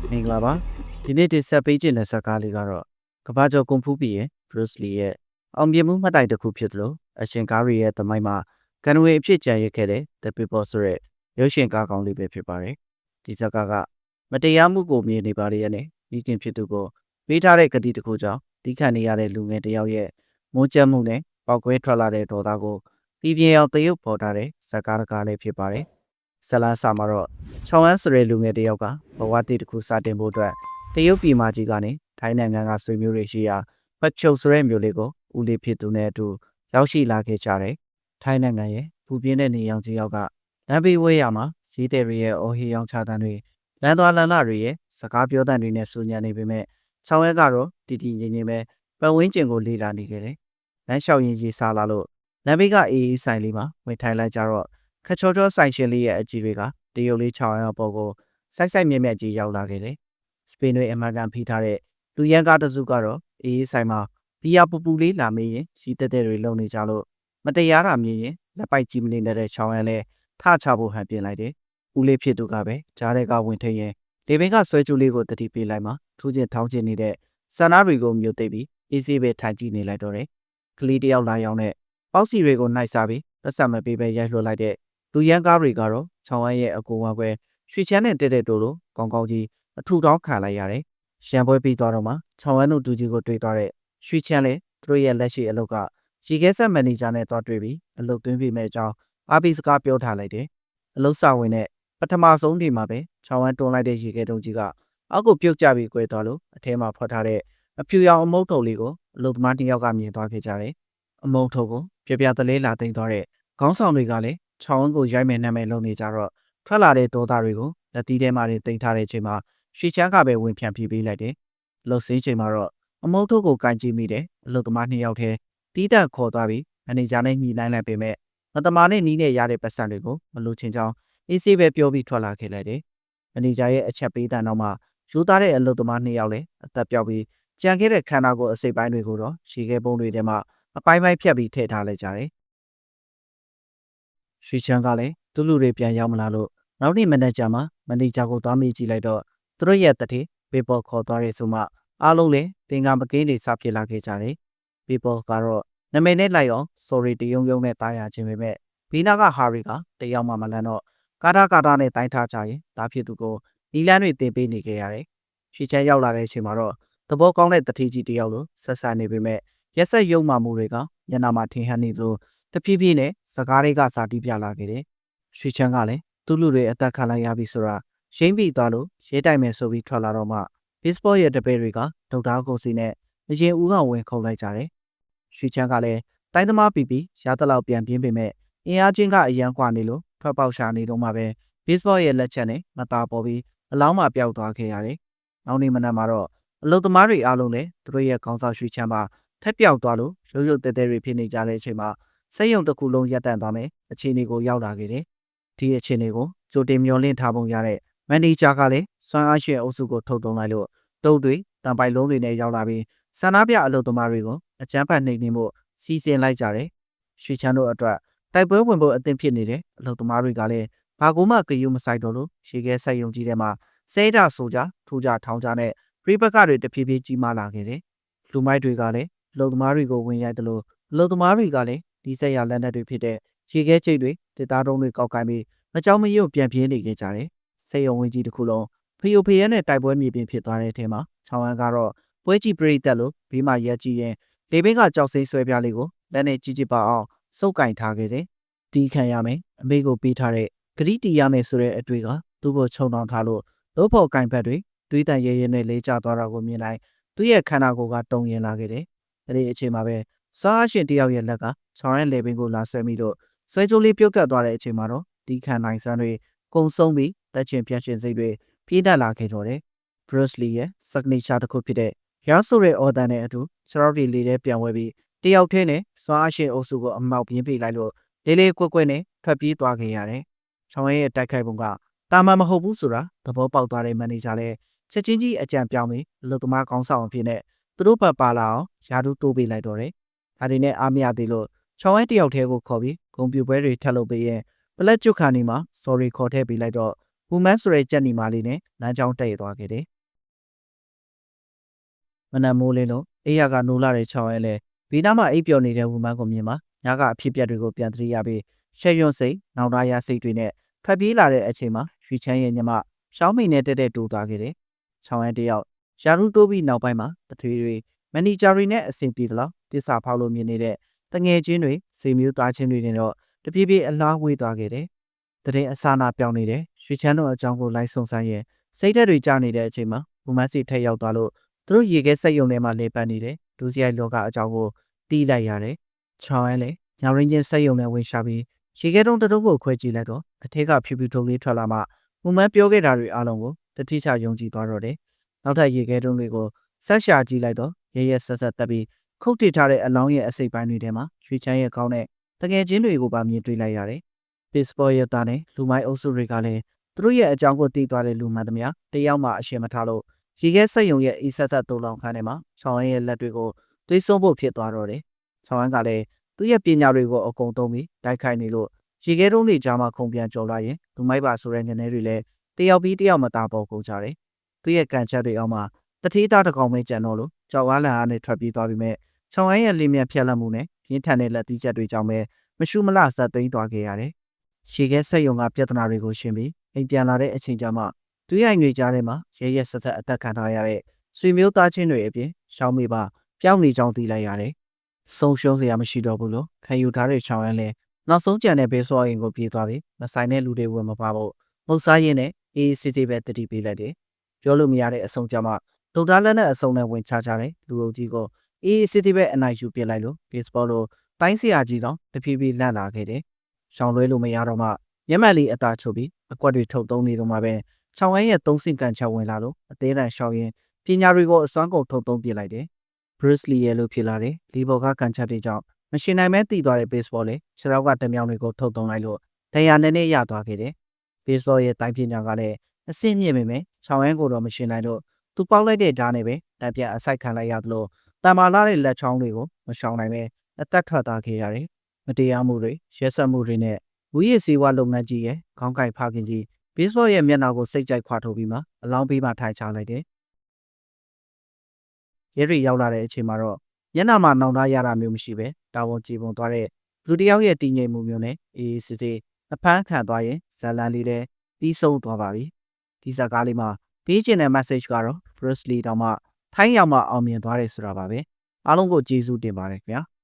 မင်္ဂလာပါဒီနေ့တင်ဆက်ပေးခြင်းတဲ့ဇာတ်ကားလေးကတော့ကမ္ဘာကျော်ကွန်ဖူးဘီရဲ့ Bruce Lee ရဲ့အောင်မြင်မှုမှတ်တိုင်တစ်ခုဖြစ်သလိုအရှင်ကားရီရဲ့သမိုင်းမှာကန်ဝေအဖြစ်ကြံရခဲ့တဲ့ The People ဆိုတဲ့ရုပ်ရှင်ကားကောင်းလေးပဲဖြစ်ပါတယ်ဒီဇာတ်ကားကမတရားမှုကိုမြင်နေပါလေရဲ့နဲ့မိခင်ဖြစ်သူကိုပေးထားတဲ့ကတိတစ်ခုကြောင့်တီးခတ်နေရတဲ့လူငယ်တစ်ယောက်ရဲ့မုန်းကြမ်းမှုနဲ့ပောက်ကွဲထွက်လာတဲ့ဒေါသကိုပြည်ပြင်းအောင်သရုပ်ပေါ်ထားတဲ့ဇာတ်ကားတစ်ကားလေးဖြစ်ပါတယ်ဇလန်းစာမှာတော့ချောင်းဝမ်းဆိုတဲ့လူငယ်တစ်ယောက်ကဘဝတည်တစ်ခုစတင်ဖို့အတွက်တရုတ်ပြည်မကြီးကနေထိုင်းနိုင်ငံကဆွေမျိုးတွေရှိရာပတ်ချုပ်ဆိုတဲ့မြို့လေးကိုဦးလေးဖြစ်သူနဲ့အတူရောက်ရှိလာခဲ့ကြတယ်။ထိုင်းနိုင်ငံရဲ့ပူပြင်းတဲ့နေရောင်ကြီးရောက်ကလမ်းဘေးဝဲရမှာဈေးသည်တွေရဲ့အော်ဟေးရောင်းချတန်းတွေလမ်းသွားလမ်းလာတွေရဲ့စကားပြောတန်းတွေနဲ့ဆူညံနေပေမဲ့ချောင်းဝဲကတော့တည်တည်ငြိမ်ငြိမ်ပဲပတ်ဝန်းကျင်ကိုလေ့လာနေခဲ့တယ်။လမ်းလျှောက်ရင်ကြီးစားလာလို့လမ်းဘေးကအေးအေးဆိုင်လေးမှာဝင်ထိုင်လိုက်ကြတော့ခက်ချောချောဆိုင်ရှင်လေးရဲ့အကြီးတွေကတရုတ်လေးချောင်းဝဲပေါ်ကိုစိုက်မြက်မြက်ကြီးရောက်လာခဲ့တယ်။စပိန်တွေအမှန်ကန်ဖိထားတဲ့လူရန်ကားတစုကတော့အေးအေးဆိုင်မှာဘီယာပူပူလေးလာမေးရင်ရှိတဲ့တွေလုံနေကြလို့မတရားတာမြင်ရင်လက်ပိုက်ကြီးမနေတဲ့ချောင်းရန်လဲထချဖို့ဟန်ပြင်လိုက်တယ်။ဦးလေးဖြစ်သူကပဲကြားတဲ့ကဝင်ထိန်ရင်လေဘင်းကဆွဲကြိုးလေးကိုတတိပေးလိုက်မှထူးချင်းထောင်းချင်းနေတဲ့ဆန္ဒတွေကိုမြုပ်သိပ်ပြီးအေးဆေးပဲထိုင်ကြည့်နေလိုက်တော့တယ်။ကလေးတယောက်လာရောက်နဲ့ပေါက်စီတွေကိုနှိုက်စားပြီးပတ်စံမပေးပဲရိုက်လွှတ်လိုက်တဲ့လူရန်ကားတွေကတော့ချောင်းရန်ရဲ့အကူဝါကွဲရွှေချမ်းနဲ့တဲ့တိုးလိုကောင်းကောင်းကြီးအထူတောင်းခံလိုက်ရတယ်။ရှံပွဲပြီးသွားတော့မှချောင်းဝမ်းတို့ဒူကြီးကိုတွေ့သွားတဲ့ရွှေချမ်းလေသူတို့ရဲ့လက်ရှိအလုပ်ကရေခဲဆက်မန်နေဂျာနဲ့သွားတွေ့ပြီးအလုပ်သွင်းပြီးမဲ့အကြောင်းအားပေးစကားပြောထားလိုက်တယ်။အလုပ်စာဝင်နဲ့ပထမဆုံးဒီမှာပဲချောင်းဝမ်းတွန်းလိုက်တဲ့ရေခဲတုံးကြီးကအောက်ကိုပြုတ်ကျပြီးကွဲသွားလို့အထဲမှာဖွက်ထားတဲ့အဖြူရောင်အမုတ်ထုပ်လေးကိုအလုပ်သမားတစ်ယောက်ကမြင်သွားခဲ့ကြတယ်။အမုတ်ထုပ်ကိုပြပြတလဲလာသိမ်းသွားတဲ့ခေါင်းဆောင်တွေကလည်းချောင်းဝမ်းကိုရိုက်မယ်နှမ်းမယ်လုပ်နေကြတော့ထွက်လာတဲ့ဒေါသတွေကိုလက်သီးထဲမှာတင်ထားတဲ့အချိန်မှာရွှေချမ်းကပဲဝင်ဖြန့်ဖြီးပေးလိုက်တယ်။လှုပ်စင်းချိန်မှာတော့အမုတ်ထုတ်ကိုကင်ကြည့်မိတယ်။အလုသမား2ယောက်ထဲတီးတန့်ခေါ်သွားပြီးမန်နေဂျာနဲ့ညှိနှိုင်းလိုက်ပေမဲ့မတမာနဲ့နီးနဲ့ရတဲ့ပတ်စံတွေကိုမလို့ချင်းချောင်းအေးဆေးပဲပြောပြီးထွက်လာခဲ့လိုက်တယ်။မန်နေဂျာရဲ့အချက်ပေးတဲ့နောက်မှာယူသားတဲ့အလုသမား2ယောက်လည်းအသက်ပြောက်ပြီးကြံခဲ့တဲ့ခန္ဓာကိုယ်အစိပ်ပိုင်းတွေကိုတော့ရှည်ခဲပုံးတွေထဲမှာအပိုင်းပိုင်းဖြတ်ပြီးထည့်ထားလိုက်ကြတယ်။ရွှေချမ်းကလည်းသူ့လူတွေပြန်ရောက်မလာလို့နောက်နေ့မန်နေဂျာမှာမန်နေဂျာကိုသွားမေးကြည့်လိုက်တော့သူတို့ရဲ့တတိပေပေါ်ခေါ်သွားရဲဆိုမှအားလုံးလည်းတင်ကမကင်းတွေစဖြစ်လာခဲ့ကြတယ်။ People ကတော့နာမည်နဲ့လိုက်အောင် sorry တယုံယုံနဲ့တားရခြင်းပဲမဲ့ဘီနာကဟာရီကတယောက်မှမလန့်တော့ကာတာနဲ့တိုင်းထားကြရင်တားဖြစ်သူကိုနီလန်းတွေတင်ပေးနေခဲ့ရတယ်။ရွှေချမ်းရောက်လာတဲ့အချိန်မှာတော့သဘောကောင်းတဲ့တတိကြီးတယောက်လိုဆက်ဆံနေပေမဲ့ရက်ဆက်ယုံမှမှုတွေကညနာမှာထင်ဟပ်နေသလိုတဖြည်းဖြည်းနဲ့စကားတွေကစာတီးပြလာခဲ့တယ်။ရွှေချမ်းကလည်းသူ့လူတွေအသက်ခံလိုက်ရပြီဆိုတာရှိမ့်ပြီးသွားလို့ရဲတိုင်မယ်ဆိုပြီးထွက်လာတော့မှ baseball ရဲ့တပည့်တွေကဒေါက်တာကိုစီနဲ့အရင်ဦးကဝင်ခုန်လိုက်ကြတယ်။ရွှေချမ်းကလည်းတိုင်းသမားပြီးရသလောက်ပြန်ပြင်းပေမဲ့အင်အားချင်းကအရန်ကွာနေလို့ထွက်ပေါက်ရှာနေတော့မှပဲ baseball ရဲ့လက်ချက်နဲ့မသားပေါ်ပြီးအလောင်းမှပျောက်သွားခဲ့ရတယ်။နောက်နေ့မနက်မှာတော့အလုသမားတွေအားလုံးလည်းသူတို့ရဲ့ခေါင်းဆောင်ရွှေချမ်းမှာထက်ပြောက်သွားလို့ရုပ်တဲတဲတွေဖြစ်နေကြတဲ့အချိန်မှာစိတ်ယုံတစ်ခုလုံးရပ်တန့်သွားမယ်အခြေအနေကိုရောက်လာခဲ့တယ်။ဒီအခြေအနေကိုကြိုတင်မျှော်လင့်ထားပုံရတဲ့မန်နေဂျာကလည်းစွမ်းအားရှင်အုပ်စုကိုထုတ်သုံးလိုက်လို့တုပ်တွေတံပိုက်လုံးတွေနဲ့ရောက်လာပြီးဆန္ဒပြအလုပ်သမားတွေကိုအကြမ်းဖက်နှိမ်နင်းဖို့စီစဉ်လိုက်ကြတယ်။ရွှေချမ်းတို့အတွက်တိုက်ပွဲဝင်ဖို့အသင့်ဖြစ်နေတဲ့အလုပ်သမားတွေကလည်းဘာကူမှကယူမဆိုင်တော့လို့ရှေ့ကဲဆက်ယုံကြည်တဲ့မှာစေးကြဆိုကြထူကြထောင်းကြနဲ့ပြိပကတွေတဖြည်းဖြည်းကြီးမားလာခဲ့တယ်။လူမိုက်တွေကလည်းအလုပ်သမားတွေကိုဝင်ရိုက်တယ်လို့အလုပ်သမားတွေကလည်းဒီဆက်ရလက်နက်တွေဖြစ်တဲ့ရေခဲကျိတ်တွေတစ်သားတုံးတွေကောက်ကိုင်းပြီးမကြောင်မရွံ့ပြန်ပြေးနေကြတယ်။စေယုံဝင်ကြီးတစ်ခုလုံးဖယိုဖယဲနဲ့တိုက်ပွဲမြေပြင်ဖြစ်သွားတဲ့အထဲမှာချောင်းဝမ်းကတော့ပွဲကြည့်ပရိသတ်လို့ဘေးမှာရက်ကြည့်ရင်လေဘင်းကကြောက်စိမ့်ဆွဲပြားလေးကိုလက်နဲ့ကြီးပါအောင်စုပ်ကင်ထားခဲ့တယ်။တီးခံရမယ်အမေကိုပေးထားတဲ့ဂရိတီရမယ်ဆိုတဲ့အတွေ့ကသူ့ကိုခြုံနှောင်ထားလို့လို့ဖို့ကင်ဘက်တွေသွေးတန်ရဲရဲနဲ့လေးကျသွားတာကိုမြင်လိုက်သူ့ရဲ့ခန္ဓာကိုယ်ကတုံရင်လာခဲ့တယ်။အဲဒီအချိန်မှာပဲစားရှင်တယောက်ရဲ့လက်ကချောင်းရဲလေဘင်းကိုလာဆွဲမိတော့ဆွဲကြိုးလေးပြုတ်ကတ်သွားတဲ့အချိန်မှာတော့တီးခံနိုင်စမ်းတွေကုံဆုံးပြီးတက်ချင်ပြန့်ရှင်စိတ်တွေပြေးတက်လာခဲ့တော့တယ်။ Bruce Lee ရဲ့ signature တစ်ခုဖြစ်တဲ့ရဆိုတဲ့ order နဲ့အတူခြေထောက်တွေလေးထဲပြန်ဝဲပြီးတယောက်ထဲနဲ့စွမ်းအားရှင်အုပ်စုကိုအမောက်ပြင်းပေးလိုက်လို့လေးလေးကွက်ကွက်နဲ့ထွက်ပြေးသွားခဲ့ရတယ်။ချောင်းရဲရဲ့တိုက်ခိုက်ပုံကတာမန်မဟုတ်ဘူးဆိုတာသဘောပေါက်သွားတဲ့မန်နေဂျာလည်းချက်ချင်းကြီးအကြံပြောင်းပြီးအလုပ်သမားကောင်းဆောင်အဖြစ်နဲ့သူတို့ဘက်ပါလာအောင်ယာတူးတိုးပေးလိုက်တော့တယ်။ဒါတွေနဲ့အားမရသေးလို့ချောင်းရဲတယောက်ထဲကိုခေါ်ပြီးဂုံပြူပွဲတွေထပ်လုပ်ပေးရင်ပလက်ကျွတ်ခါနေမှာ sorry ခေါ်ထည့်ပေးလိုက်တော့ ဝူမန်းဆိုတဲ့ကြက်နီမာလေးနဲ့လမ်းကြောင်းတက်သွားခဲ့တယ်။မနက်မိုးလင်းလို့အိယာကနိုးလာတဲ့ချောင်းရဲလဲဘေးနားမှာအိပ်ပျော်နေတဲ့ဝူမန်းကိုမြင်မှာညကအဖြစ်ပြက်တွေကိုပြန်သတိရပြီးရှယ်ရွံ့စိတ်နောင်တရစိတ်တွေနဲ့ထွက်ပြေးလာတဲ့အချိန်မှာရွှေချမ်းရဲ့ညမရှောင်းမိန်နဲ့တက်တိုးသွားခဲ့တယ်။ချောင်းရဲတယောက်ရာထူးတိုးပြီးနောက်ပိုင်းမှာတထွေတွေမန်နေဂျာတွေနဲ့အဆင်ပြေသလားတစ္ဆာဖောက်လို့မြင်နေတဲ့တငယ်ချင်းတွေစေမျိုးသားချင်းတွေနဲ့တော့တပြေးပြေးအလားဝေးသွားခဲ့တယ်။တရင်အစာနာပြောင်းနေတဲ့ရွှေချမ်းတို့အကြောင်းကိုလိုက်ဆုံဆိုင်ရင်စိတ်ဓာတ်တွေကျနေတဲ့အချိန်မှာဝူမန်းစီထက်ရောက်သွားလို့သူတို့ရေခဲစက်ယုံထဲမှာလေပတ်နေတဲ့ဒုစရိုက်လောကအကြောင်းကိုတီးလိုက်ရတယ်။ချောင်းရဲလေညောင်ရင်းချင်းစက်ယုံနဲ့ဝင်ရှာပြီးရေခဲတုံးတတုံးကိုခွဲကြည့်လိုက်တော့အထက်ကဖြူဖြူထုံလေးထွက်လာမှဝူမန်းပြောခဲ့တာတွေအားလုံးကိုတတိချယုံကြည်သွားတော့တယ်။နောက်ထပ်ရေခဲတုံးတွေကိုဆက်ရှာကြည့်လိုက်တော့ရဲရဲဆက်ဆက်တက်ပြီးခုတ်ထစ်ထားတဲ့အလောင်းရဲ့အစိပ်ပိုင်းတွေထဲမှာရွှေချမ်းရဲ့ကောင်းတဲ့တကယ်ချင်းတွေကိုပါမြင်တွေ့လိုက်ရတယ်။ Baseball ရဲ့သားနဲ့လူမိုင်းအုပ်စုတွေကလည်းသူတို့ရဲ့အကြောင်းကိုသိသွားတဲ့လူမှန်သမျှတယောက်မှအရှင်းမထားလို့ရေခဲစက်ယုံရဲ့အီဆက်ဆက်တိုးလောင်ခန်းထဲမှာချောင်းရဲရဲ့လက်တွေကိုသွေးစွန်းဖို့ဖြစ်သွားတော့တယ်။ချောင်းရဲကလည်းသူ့ရဲ့ပညာတွေကိုအကုန်သုံးပြီးတိုက်ခိုက်နေလို့ရေခဲတုံးတွေကြားမှာခုံပြန်ကြော်လာရင်လူမိုက်ပါဆိုတဲ့ငနေတွေလည်းတယောက်ပြီးတယောက်မသားပေါ်ကုန်ကြတယ်။သူ့ရဲ့ကန်ချက်တွေအောက်မှာတထေးသားတစ်ကောင်ပဲကြံတော့လို့ကြောက်အားလန့်အားနဲ့ထွက်ပြေးသွားပြီးမဲ့ချောင်းရဲရဲ့လင်းမြဖြက်လက်မှုနဲ့ပြင်းထန်တဲ့လက်သီးချက်တွေကြောင့်ပဲမရှုမလဇက်သိမ်းသွားခဲ့ရတယ်။ရေခဲဆက်ယုံကပြဿနာတွေကိုရှင်းပြီးအိမ်ပြန်လာတဲ့အချိန်ကျမှသူ့ရဲ့ငွေကြားထဲမှာရဲရဲဆက်ဆက်အသက်ခံထားရတဲ့ဆွေမျိုးသားချင်းတွေအပြင်ရှောင်းမေပါပျောက်နေကြောင်းသိလိုက်ရတယ်။ဆုံးရှုံးစရာမရှိတော့ဘူးလို့ခံယူထားတဲ့ချောင်းရဲလဲနောက်ဆုံးကြံတဲ့ဘေးစောရင်ကိုပြေးသွားပြီးမဆိုင်တဲ့လူတွေဝင်မပါဖို့မုတ်စားရင်းနဲ့အေးစစ်စစ်ပဲတတိပေးလိုက်တယ်။ပြောလို့မရတဲ့အဆုံးကြမှာလုံသားလက်နဲ့အဆုံးနဲ့ဝင်ချကြတယ်လူအုပ်ကြီးကိုအေးစစ်စစ်ပဲအနိုင်ယူပြလိုက်လို့ဘေ့စ်ဘောလို့တိုင်းစရာကြီးတော့တဖြည်းဖြည်းလန့်လာခဲ့တယ်။ရှောင်းလွဲလို့မရတော့မှမျက်မှန်လေးအသာချုပ်ပြီးအကွက်တွေထုတ်သုံးနေတော့မှပဲချောင်းဝဲရဲ့သုံးစင်ကန်ချက်ဝင်လာလို့အသေးတန်ရှောင်းရင်ပညာတွေကိုအစွမ်းကုန်ထုတ်သုံးပြလိုက်တယ်။ Bruce Lee ရဲ့လို့ဖြစ်လာတယ်လီဘော်ကကန်ချက်တွေကြောင့်မရှင်နိုင်မဲတည်သွားတဲ့ baseball လေခြေထောက်ကတမြောင်တွေကိုထုတ်သုံးလိုက်လို့ဒဏ်ရာနဲ့နဲ့ရသွားခဲ့တယ်။ baseball ရဲ့တိုင်းပညာကလည်းအဆင့်မြင့်ပေမဲ့ချောင်းဝဲကိုတော့မရှင်နိုင်တော့သူပေါက်လိုက်တဲ့ဓာတ်နဲ့ပဲလက်ပြအဆိုင်ခံလိုက်ရသလိုတံမာလာတဲ့လက်ချောင်းတွေကိုမရှောင်နိုင်ပဲအသက်ထွက်သွားခဲ့ရတယ်။မတရားမှုတွေရက်စက်မှုတွေနဲ့ဝီရစီဝါလုပ်ငန်းကြီးရဲ့ခေါင်းကိုက်ဖခင်ကြီးဘေးစ်ဘောရဲ့မျက်နှာကိုစိတ်ကြိုက်ခွာထုတ်ပြီးမှအလောင်းပေးမှထိုင်ချလိုက်တယ်။ရဲတွေရောက်လာတဲ့အချိန်မှာတော့မျက်နှာမှာနောင်တရတာမျိုးမရှိပဲတာဝန်ကျေပွန်သွားတဲ့လူတယောက်ရဲ့တည်ငြိမ်မှုမျိုးနဲ့အေးစစ်စစ်အဖမ်းခံသွားရင်ဇလန်လေးလည်းပြီးဆုံးသွားပါပြီ။ဒီဇာတ်ကားလေးမှာပေးချင်တဲ့ message ကတော့ Bruce Lee တောင်မှထိုင်းရောက်မှအောင်မြင်သွားတယ်ဆိုတာပါပဲ။အားလုံးကိုကျေးဇူးတင်ပါတယ်ခင်ဗျာ။